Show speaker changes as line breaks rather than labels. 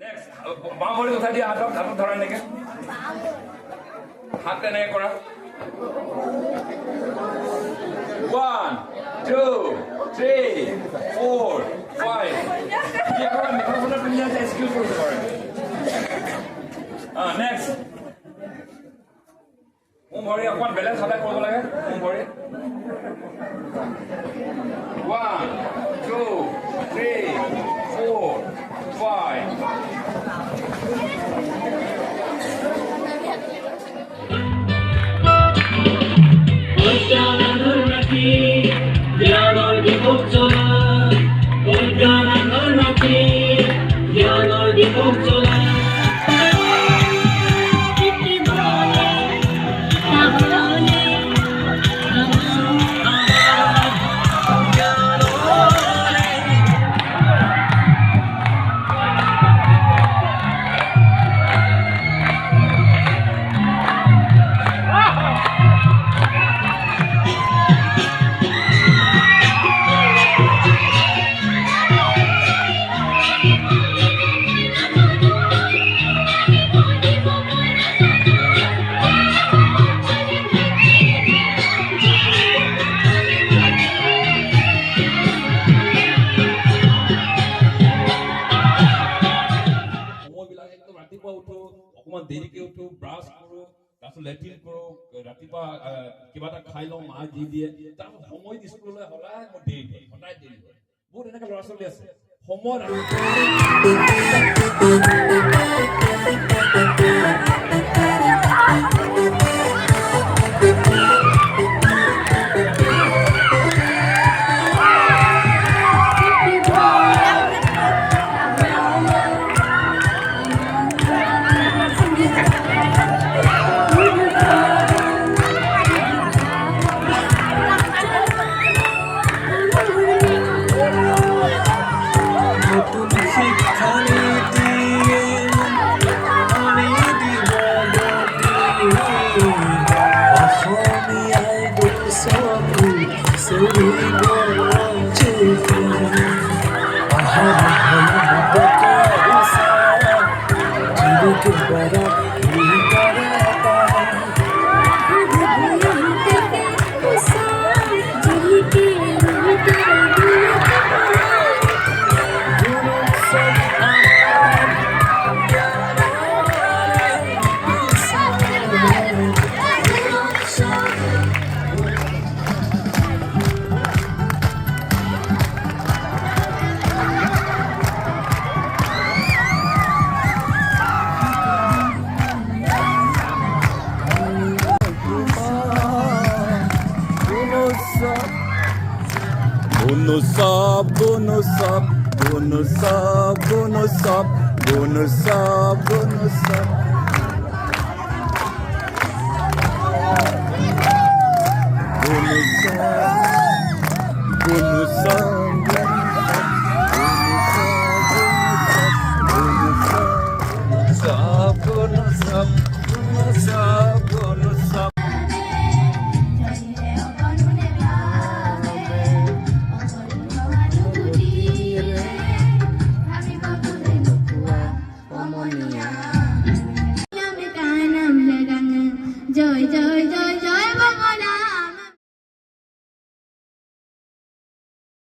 Next, বাম ভৰি উঠাই দিয়া হাতত ধৰা এনেকে হাত এনেকে কৰা 1 2 3 4 5 কি কৰা মিক্ৰফোনৰ পিনে এক্সকিউজ কৰিব পাৰে নেক্সট ভৰি অকমান বেলেঞ্চ সদায় কৰিব লাগে ভৰি 1 2 3 4 5 দেৰিকে উঠো ব্ৰাছ কৰো তাৰপিছত লেট্ৰিন কৰো ৰাতিপুৱা কিবা এটা খাই লওঁ মা দি দিয়ে তাৰপিছত সময় স্কুললৈ সদায় মোৰ দেৰি হয় সদায় দেৰি হয় বহুত এনেকে ল'ৰা ছোৱালী আছে সময়
জয় জয় জয়